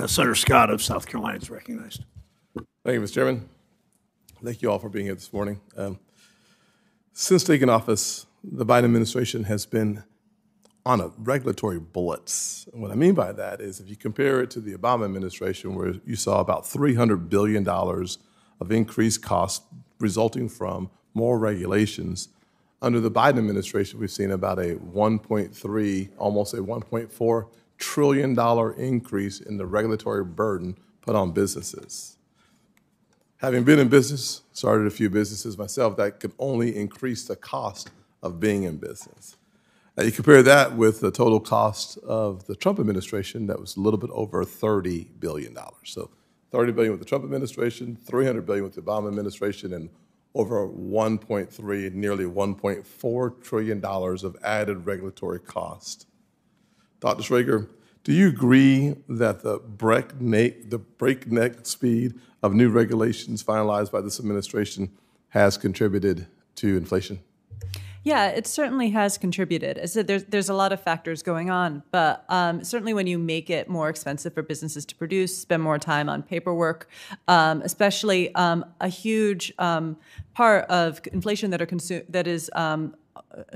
Senator Scott of South Carolina is recognized. Thank you, Mr. Chairman. Thank you all for being here this morning. Since taking office, the Biden administration has been on a regulatory blitz. And what I mean by that is if you compare it to the Obama administration, where you saw about $300 billion of increased costs resulting from more regulations, under the Biden administration, we've seen about a 1.3, almost a $1.4 trillion increase in the regulatory burden put on businesses. Having been in business, started a few businesses myself, that could only increase the cost of being in business. You compare that with the total cost of the Trump administration, that was a little bit over $30 billion. So $30 billion with the Trump administration, $300 billion with the Obama administration, and over 1.3, nearly $1.4 trillion of added regulatory cost. Dr. Schrager, do you agree that the breakneck speed of new regulations finalized by this administration has contributed to inflation? Yeah, it certainly has contributed. As I said, there's a lot of factors going on, but certainly when you make it more expensive for businesses to produce, spend more time on paperwork, especially a huge part of inflation that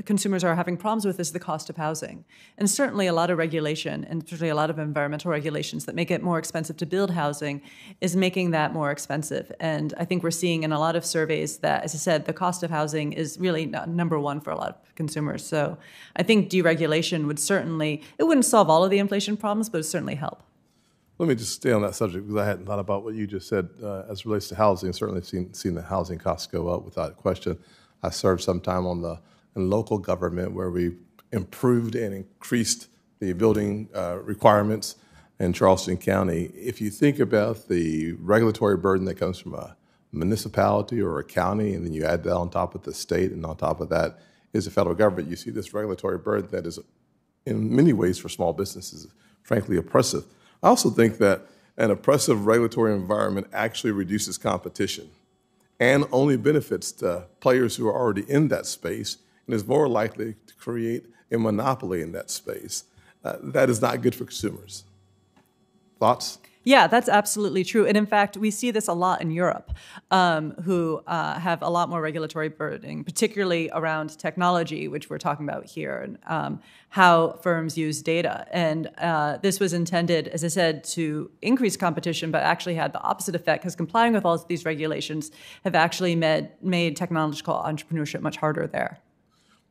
consumers are having problems with is the cost of housing. And certainly a lot of regulation, and particularly a lot of environmental regulations that make it more expensive to build housing, is making that more expensive. And I think we're seeing in a lot of surveys that, as I said, the cost of housing is really number one for a lot of consumers. So I think deregulation it wouldn't solve all of the inflation problems, but it would certainly help. Let me just stay on that subject because I hadn't thought about what you just said as it relates to housing. I've certainly seen the housing costs go up without question. I served some time in local government where we improved and increased the building requirements in Charleston County. If you think about the regulatory burden that comes from a municipality or a county, and then you add that on top of the state, and on top of that is the federal government, you see this regulatory burden that is, in many ways for small businesses, frankly oppressive. I also think that an oppressive regulatory environment actually reduces competition and only benefits the players who are already in that space and is more likely to create a monopoly in that space. That is not good for consumers. Thoughts? Yeah, that's absolutely true. And in fact, we see this a lot in Europe, who have a lot more regulatory burden, particularly around technology, which we're talking about here, and how firms use data. And this was intended, as I said, to increase competition, but actually had the opposite effect, because complying with all of these regulations have actually made technological entrepreneurship much harder there.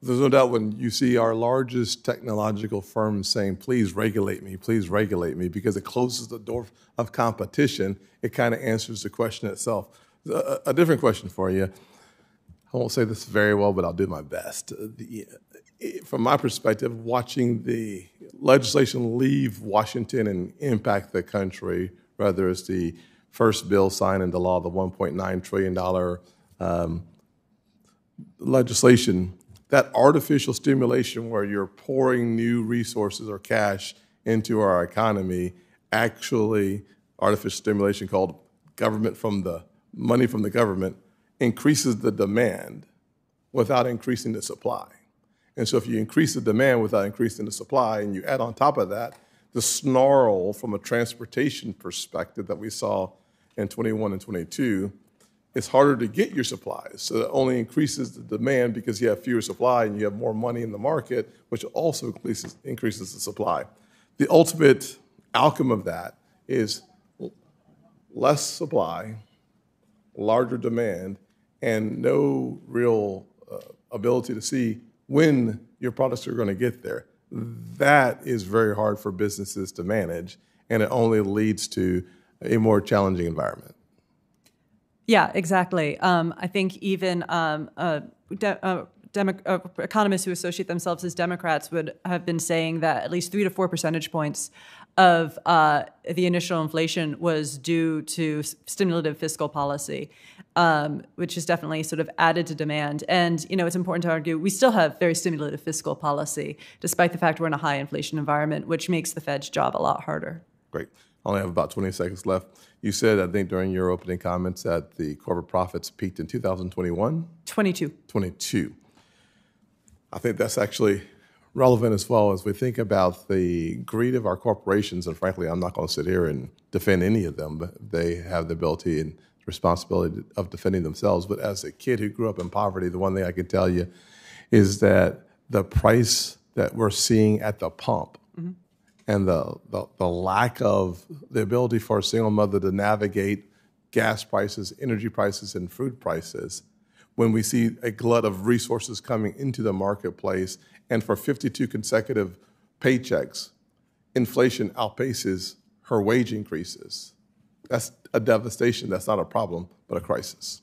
There's no doubt when you see our largest technological firms saying, please regulate me, because it closes the door of competition, it kind of answers the question itself. A different question for you. I won't say this very well, but I'll do my best. From my perspective, watching the legislation leave Washington and impact the country, whether it's the first bill signed into law, the $1.9 trillion legislation, that artificial stimulation where you're pouring new resources or cash into our economy, actually artificial stimulation called money from the government, increases the demand without increasing the supply. And so if you increase the demand without increasing the supply, and you add on top of that the snarl from a transportation perspective that we saw in 21 and 22, it's harder to get your supplies. So that only increases the demand because you have fewer supply and you have more money in the market, which also increases the supply. The ultimate outcome of that is less supply, larger demand, and no real ability to see when your products are going to get there. That is very hard for businesses to manage, and it only leads to a more challenging environment. Yeah, exactly. I think even economists who associate themselves as Democrats would have been saying that at least 3 to 4 percentage points of the initial inflation was due to stimulative fiscal policy, which is definitely sort of added to demand. And, it's important to argue we still have very stimulative fiscal policy, despite the fact we're in a high inflation environment, which makes the Fed's job a lot harder. Great. I only have about 20 seconds left. You said, I think, during your opening comments that the corporate profits peaked in 2021? 22. 22. I think that's actually relevant as well as we think about the greed of our corporations. And frankly, I'm not going to sit here and defend any of them, but they have the ability and responsibility of defending themselves. But as a kid who grew up in poverty, the one thing I can tell you is that the price that we're seeing at the pump and the lack of the ability for a single mother to navigate gas prices, energy prices, and food prices, when we see a glut of resources coming into the marketplace, and for 52 consecutive paychecks, inflation outpaces her wage increases. That's a devastation. That's not a problem, but a crisis.